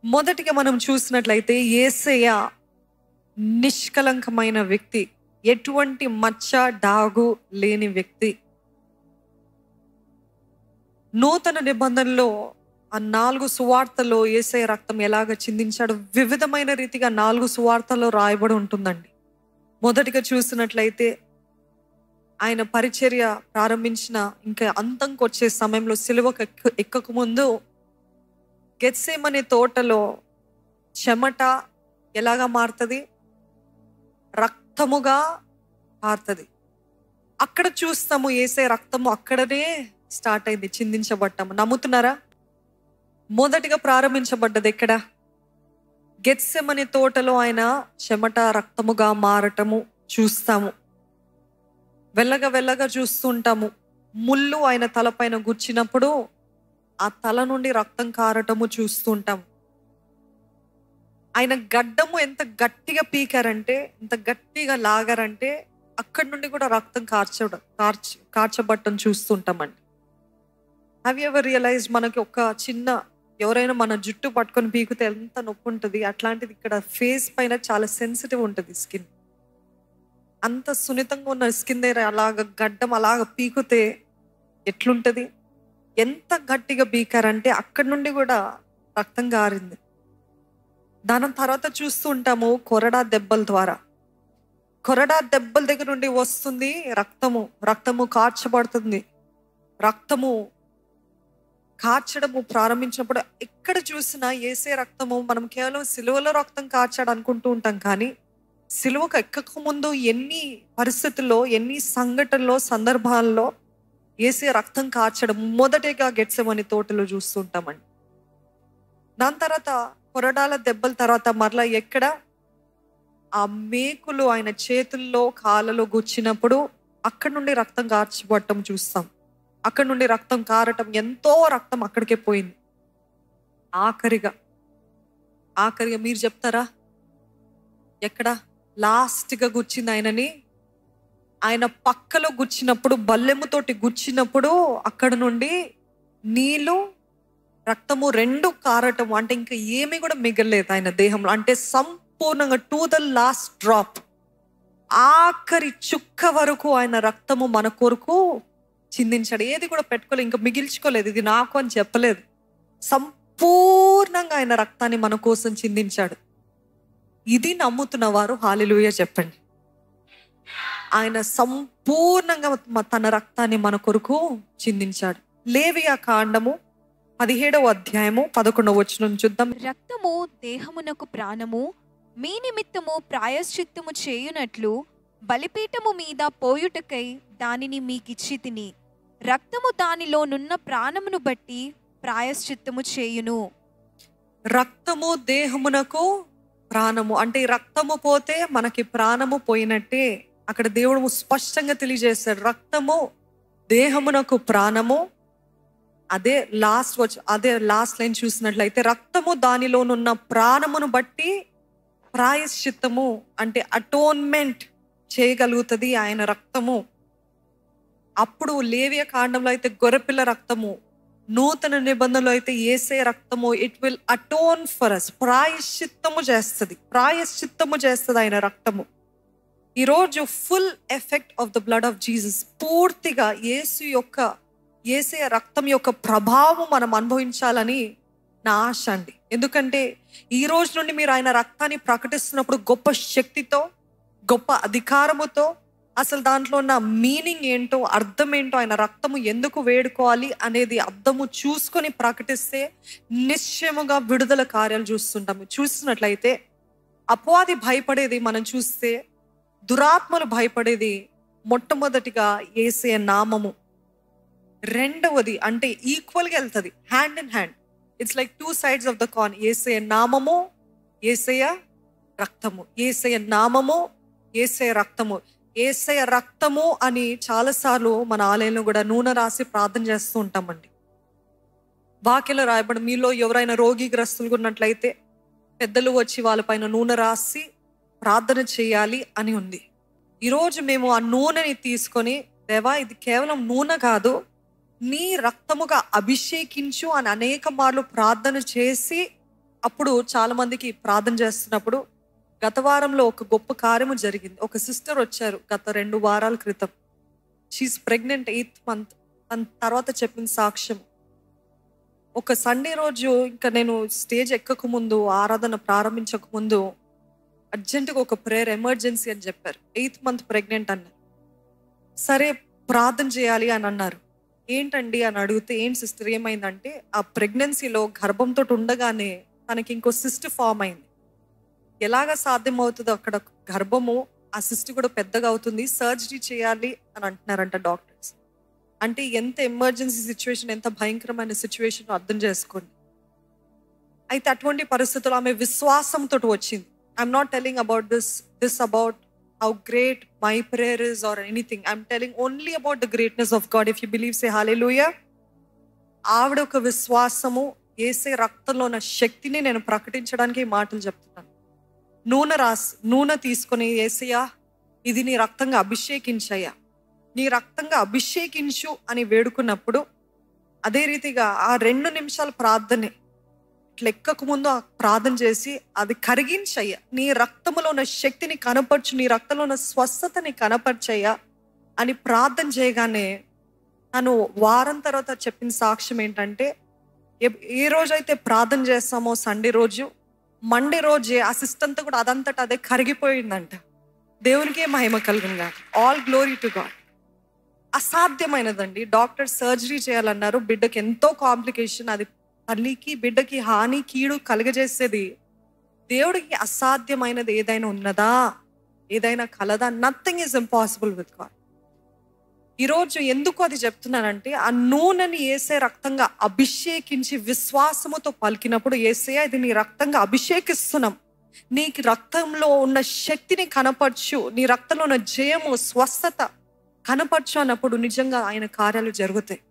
మొదటిగా మనం చూసినట్లయితే యేసయ్య నిష్కలంకమైన వ్యక్తి, ఎటువంటి మచ్చ డాగు లేని వ్యక్తి. నూతన నిబంధనలో ఆ 4 సువార్తల్లో యేసయ్య రక్తం ఎలాగ చిందించాడు వివిధమైన రీతిగా 4 సువార్తల్లో రాయబడి ఉంటుందండి. మొదటిగా చూసినట్లయితే ఆయన పరిచర్య ప్రారంభించిన ఇంకా అంతంకి వచ్చే సమయంలో సిలువకు ఎక్కక ముందు గెత్సేమనే తోటలో చెమట ఎలాగా మారుతుంది? రక్తముగా మారుతుంది. అక్కడ చూస్తాము యేసయ్య రక్తము అక్కడనే స్టార్ట్ అయింది, చిందించబడ్డాము. నమ్ముతున్నారా? మొదటిగా ప్రారంభించబడ్డది ఎక్కడ? గెత్సేమనే తోటలో ఆయన చెమట రక్తముగా మారటము చూస్తాము. వెళ్ళగా చూస్తుంటాము. ముళ్ళు ఆయన తలపైన గుచ్చినప్పుడు ఆ తల నుండి రక్తం కారటము చూస్తుంటాం. ఆయన గడ్డము ఎంత గట్టిగా పీకారంటే, ఎంత గట్టిగా లాగారంటే అక్కడి నుండి కూడా రక్తం కార్చబట్టం చూస్తుంటామండి. హ్యావ్ యు ఎవర్ రియలైజ్ మనకి ఒక చిన్న ఎవరైనా మన జుట్టు పట్టుకొని పీకితే ఎంత నొప్పి ఉంటుంది, అట్లాంటిది ఇక్కడ ఫేస్ పైన చాలా సెన్సిటివ్ ఉంటుంది స్కిన్. అంత సున్నితంగా ఉన్న స్కిన్ దగ్గర అలాగ గడ్డం అలాగ పీకితే ఎట్లుంటుంది? ఎంత గట్టిగా పీకారంటే అక్కడి నుండి కూడా రక్తం గారింది. దాని తర్వాత చూస్తూ ఉంటాము కొరడా దెబ్బల ద్వారా. కొరడా దెబ్బల దగ్గర నుండి వస్తుంది రక్తము కార్చబడుతుంది. రక్తము కార్చడము ప్రారంభించినప్పుడు ఎక్కడ చూసినా యేసే రక్తము, మనం కేవలం సిలువలో రక్తం కార్చాడు అనుకుంటూ ఉంటాం, కానీ సిలువకు ఎక్కక ముందు ఎన్ని పరిస్థితుల్లో, ఎన్ని సంఘటనలో, సందర్భాల్లో యేసే రక్తం కార్చడం మొదటిగా గెత్సేమనే తోటలో చూస్తుంటామండి. దాని తర్వాత కొరడాల దెబ్బల తర్వాత మరలా ఎక్కడ? ఆ మేకులు ఆయన చేతుల్లో కాళ్ళలో గుచ్చినప్పుడు అక్కడి నుండి రక్తం కార్చబట్టం చూస్తాం. అక్కడి నుండి రక్తం కారటం, ఎంతో రక్తం అక్కడికే పోయింది. ఆఖరిగా మీరు చెప్తారా ఎక్కడ లాస్ట్గా గుచ్చింది ఆయనని? ఆయన పక్కలో గుచ్చినప్పుడు, బల్లెముతోటి గుచ్చినప్పుడు అక్కడ నుండి నీళ్ళు రక్తము 2 కారటం, అంటే ఇంకా ఏమీ కూడా మిగలలేదు ఆయన దేహంలో. అంటే సంపూర్ణంగా టు ద లాస్ట్ డ్రాప్, ఆఖరి చుక్క వరకు ఆయన రక్తము మన కొరకు చిందించాడు. ఏది కూడా పెట్టుకోలేదు, ఇంకా మిగిల్చుకోలేదు, ఇది నాకు అని చెప్పలేదు. సంపూర్ణంగా ఆయన రక్తాన్ని మన కోసం చిందించాడు. ఇది నమ్ముతున్న వారు హల్లెలూయా చెప్పండి. ఆయన సంపూర్ణంగా తన రక్తాన్ని మన కొరకు చిందించాడు. లేవియా కాండము 17వ అధ్యాయము 11వ వచనం చూద్దాం. రక్తము దేహమునకు ప్రాణము, మీ నిమిత్తము ప్రాయశ్చిత్తము చేయునట్లు బలిపీఠము మీద పోయుటకై దానిని మీకిచ్చి తిని, రక్తము దానిలోనున్న ప్రాణమును బట్టి ప్రాయశ్చిత్తము చేయును. రక్తము దేహమునకు ప్రాణము అంటే రక్తము పోతే మనకి ప్రాణము పోయినట్టే. అక్కడ దేవుడు స్పష్టంగా తెలియజేస్తాడు, రక్తము దేహమునకు ప్రాణము. అదే లాస్ట్ లైన్ చూసినట్లయితే రక్తము దానిలోనున్న ప్రాణమును బట్టి ప్రాయశ్చిత్తము అంటే అటోన్మెంట్ చేయగలుగుతుంది ఆయన రక్తము. అప్పుడు లేవియ కాండంలో అయితే గొర్రెపిల్ల రక్తము, నూతన నిబంధనలో అయితే యేసయ్య రక్తము. It will atone for us, ప్రాయశ్చిత్తము చేస్తుంది ఆయన రక్తము. ఈరోజు full effect of the blood of Jesus, పూర్తిగా యేసయ్య రక్తం యొక్క ప్రభావం మనం అనుభవించాలని నా ఆశ అండి. ఎందుకంటే ఈ రోజు నుండి మీరు ఆయన రక్తాన్ని ప్రకటిస్తున్నప్పుడు గొప్ప శక్తితో, గొప్ప అధికారముతో, అసలు దాంట్లో ఉన్న మీనింగ్ ఏంటో, అర్థం ఏంటో, ఆయన రక్తము ఎందుకు వేడుకోవాలి అనేది అర్థము చూసుకొని ప్రకటిస్తే నిశ్చయముగా విడుదల కార్యాలు చూస్తున్నట్లయితే అపవాది భయపడేది మనం చూస్తే, దురాత్మలు భయపడేది మొట్టమొదటిగా యేసయ్య నామము. రెండవది అంటే ఈక్వల్గా వెళ్తుంది, hand in hand. It's like 2 sides of the coin. యేసయ్య నామము, యేసయ్య రక్తము. యేసయ్య నామము, యేసయ్య రక్తము. యేసయ్య రక్తము అని చాలాసార్లు మన ఆలయంలో కూడా నూనె రాసి ప్రార్థన చేస్తూ ఉంటామండి. వాక్యంలో రాయబడి, మీలో ఎవరైనా రోగిగ్రస్తులుగా ఉన్నట్లయితే పెద్దలు వచ్చి వాళ్ళపైన నూనె రాసి ప్రార్థన చేయాలి అని ఉంది. ఈరోజు మేము ఆ నూనెని తీసుకొని, దేవా ఇది కేవలం నూనె కాదు, నీ రక్తముగా అభిషేకించు అని అనేక మార్లు ప్రార్థన చేసి, అప్పుడు చాలా మందికి ప్రార్థన చేస్తున్నప్పుడు గత వారంలో ఒక గొప్ప కార్యము జరిగింది. ఒక సిస్టర్ వచ్చారు గత 2 వారాల క్రితం. She's pregnant 8th month. తన తర్వాత చెప్పిన సాక్ష్యం, ఒక సండే రోజు ఇంకా నేను స్టేజ్ ఎక్కక ముందు, ఆరాధన ప్రారంభించక ముందు అర్జెంటుగా ఒక ప్రేయర్ ఎమర్జెన్సీ అని చెప్పారు. 8th month ప్రెగ్నెంట్ అన్నారు. సరే ప్రార్థన చేయాలి అని అన్నారు. ఏంటండి అని అడిగితే, ఏంటి సిస్టర్ ఏమైందంటే, ఆ ప్రెగ్నెన్సీలో గర్భంతో ఉండగానే తనకి ఇంకో సిస్ట్ ఫామ్ అయింది. ఎలాగ సాధ్యం అవుతుందో, అక్కడ గర్భము ఆ సిస్ట్ కూడా పెద్దగా అవుతుంది, సర్జరీ చేయాలి అని అంటున్నారంట డాక్టర్స్. అంటే ఎంత ఎమర్జెన్సీ సిచ్యువేషన్, ఎంత భయంకరమైన సిచ్యువేషన్ అర్థం చేసుకోండి. అయితే అటువంటి పరిస్థితుల్లో ఆమె విశ్వాసంతో వచ్చింది. I'm not telling about this about how great my prayer is or anything. I'm telling only about the greatness of God. If you believe say hallelujah. ఆవిడ ఒక విశ్వాసము, యేసే రక్తంలో ఉన్న శక్తిని నేను ప్రకటించడానికి ఈ మాటలు చెప్తున్నాను. నూనె తీసుకొని, యేసయ్యా ఇది నీ రక్తంగా అభిషేకించయ్యా, నీ రక్తంగా అభిషేకించు అని వేడుకున్నప్పుడు, అదే రీతిగా ఆ 2 నిమిషాల ప్రార్థనే లెక్కకు ముందు ఆ ప్రార్థన చేసి, అది కరిగించయ్యా, నీ రక్తంలో ఉన్న శక్తిని కనపరచు, నీ రక్తంలో ఉన్న స్వస్థతని కనపరచయ్యా అని ప్రార్థన చేయగానే, తను వారం తర్వాత చెప్పిన సాక్ష్యం ఏంటంటే, ఏ రోజైతే ప్రార్థన చేస్తామో సండే రోజు, మండే రోజే ఆ సిస్టంతో కూడా అదంతటా అదే కరిగిపోయిందంట. దేవునికే మహిమ కలుగునుగా. All glory to God. అసాధ్యమైనదండి. డాక్టర్ సర్జరీ చేయాలన్నారు. బిడ్డకి ఎంతో కాంప్లికేషన్, అది తల్లికి బిడ్డకి హాని కీడు కలుగజేసేది. దేవుడికి అసాధ్యమైనది ఏదైనా ఉన్నదా, ఏదైనా కలదా? Nothing is impossible with God. ఈరోజు ఎందుకు అది చెప్తున్నానంటే, ఆ నూనెని యేసే రక్తంగా అభిషేకించి విశ్వాసముతో పలికినప్పుడు, యేసయ్య ఇది నీ రక్తంగా అభిషేకిస్తున్నాం, నీకు రక్తంలో ఉన్న శక్తిని కనపరచు, నీ రక్తంలో ఉన్న జయము, స్వస్థత కనపరచు అన్నప్పుడు నిజంగా ఆయన కార్యాలు జరుగుతాయి.